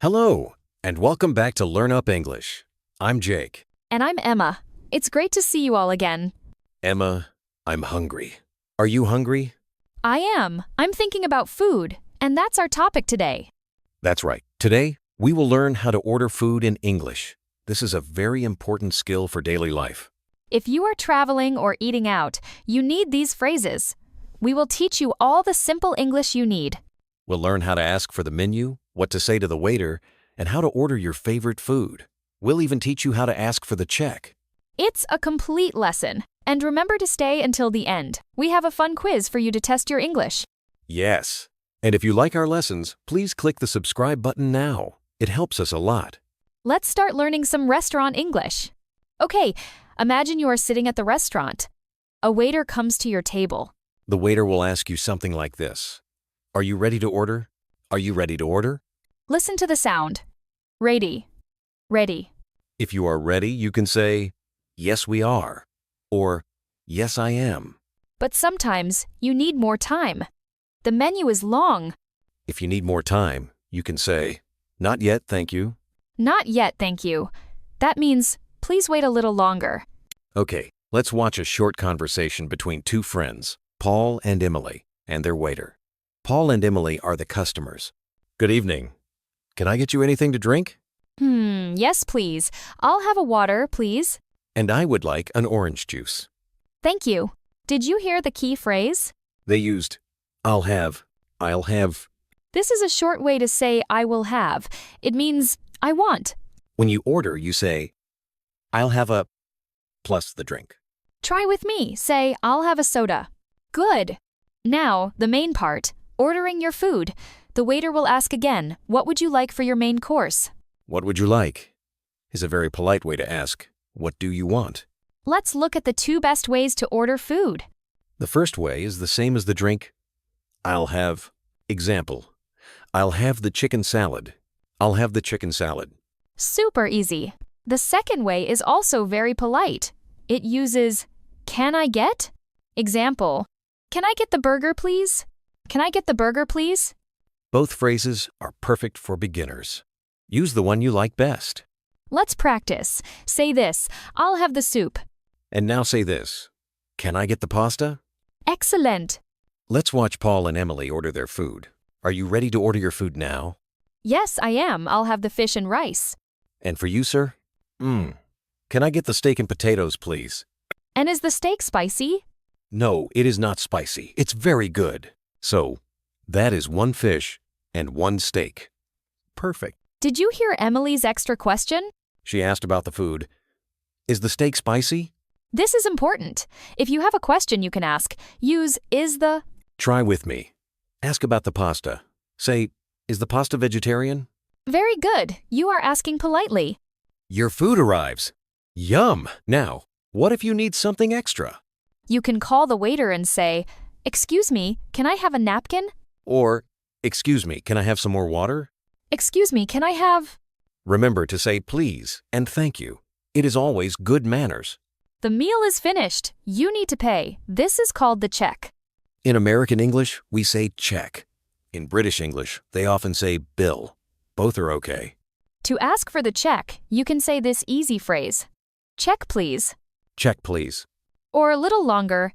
Hello, and welcome back to Learn Up English. I'm Jake. And I'm Emma. It's great to see you all again. Emma, I'm hungry. Are you hungry? I am. I'm thinking about food, and that's our topic today. That's right. Today, we will learn how to order food in English. This is a very important skill for daily life. If you are traveling or eating out, you need these phrases. We will teach you all the simple English you need. We'll learn how to ask for the menu, what to say to the waiter, and how to order your favorite food. We'll even teach you how to ask for the check. It's a complete lesson. And remember to stay until the end. We have a fun quiz for you to test your English. Yes. And if you like our lessons, please click the subscribe button now. It helps us a lot. Let's start learning some restaurant English. Okay, imagine you are sitting at the restaurant. A waiter comes to your table. The waiter will ask you something like this. Are you ready to order? Are you ready to order? Listen to the sound. Ready. Ready. If you are ready, you can say, yes, we are, or yes, I am. But sometimes you need more time. The menu is long. If you need more time, you can say, not yet, thank you. Not yet, thank you. That means, please wait a little longer. Okay, let's watch a short conversation between two friends, Paul and Emily, and their waiter. Paul and Emily are the customers. Good evening. Can I get you anything to drink? Yes, please. I'll have a water, please. And I would like an orange juice. Thank you. Did you hear the key phrase? They used, I'll have. This is a short way to say I will have. It means I want. When you order, you say, I'll have a plus the drink. Try with me. Say, I'll have a soda. Good. Now, the main part, ordering your food. The waiter will ask again, what would you like for your main course? What would you like? Is a very polite way to ask, what do you want? Let's look at the two best ways to order food. The first way is the same as the drink. I'll have, example, I'll have the chicken salad. I'll have the chicken salad. Super easy. The second way is also very polite. It uses, can I get? Example, can I get the burger, please? Can I get the burger, please? Both phrases are perfect for beginners. Use the one you like best. Let's practice. Say this, I'll have the soup. And now say this, can I get the pasta? Excellent. Let's watch Paul and Emily order their food. Are you ready to order your food now? Yes, I am. I'll have the fish and rice. And for you, sir? Can I get the steak and potatoes, please? And is the steak spicy? No, it is not spicy. It's very good. So, that is one fish and one steak. Perfect. Did you hear Emily's extra question? She asked about the food. Is the steak spicy? This is important. If you have a question you can ask, use is the. Try with me. Ask about the pasta. Say, is the pasta vegetarian? Very good. You are asking politely. Your food arrives. Yum! Now, what if you need something extra? You can call the waiter and say, excuse me, can I have a napkin? Or, excuse me, can I have some more water? Excuse me, can I have? Remember to say please and thank you. It is always good manners. The meal is finished. You need to pay. This is called the check. In American English, we say check. In British English, they often say bill. Both are okay. To ask for the check, you can say this easy phrase. Check, please. Check, please. Or a little longer.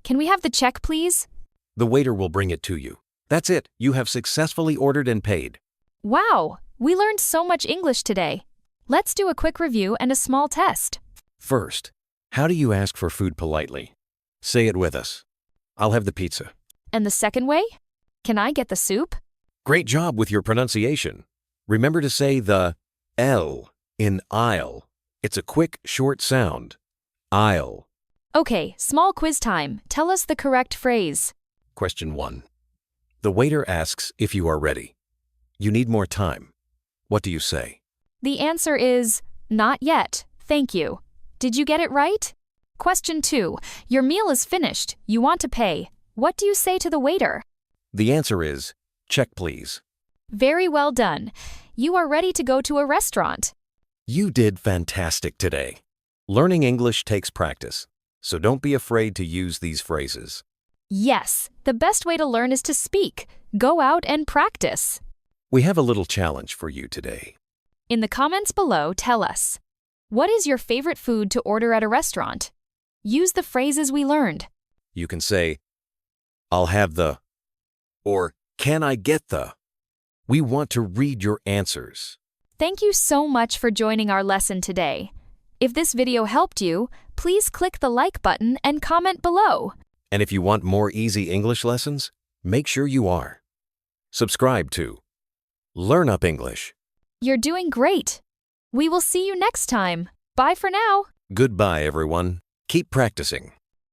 Can we have the check, please? The waiter will bring it to you. That's it. You have successfully ordered and paid. Wow, we learned so much English today. Let's do a quick review and a small test. First, how do you ask for food politely? Say it with us. I'll have the pizza. And the second way? Can I get the soup? Great job with your pronunciation. Remember to say the L in aisle. It's a quick, short sound. Aisle. Okay, small quiz time. Tell us the correct phrase. Question 1. The waiter asks if you are ready. You need more time. What do you say? The answer is, not yet, thank you. Did you get it right? Question 2. Your meal is finished. You want to pay. What do you say to the waiter? The answer is, check please. Very well done. You are ready to go to a restaurant. You did fantastic today. Learning English takes practice, so don't be afraid to use these phrases. Yes, the best way to learn is to speak. Go out and practice. We have a little challenge for you today. In the comments below, tell us, what is your favorite food to order at a restaurant? Use the phrases we learned. You can say, I'll have the, or can I get the? We want to read your answers. Thank you so much for joining our lesson today. If this video helped you, please click the like button and comment below. And if you want more easy English lessons, make sure you are. Subscribe to Learn Up English. You're doing great. We will see you next time. Bye for now. Goodbye, everyone. Keep practicing.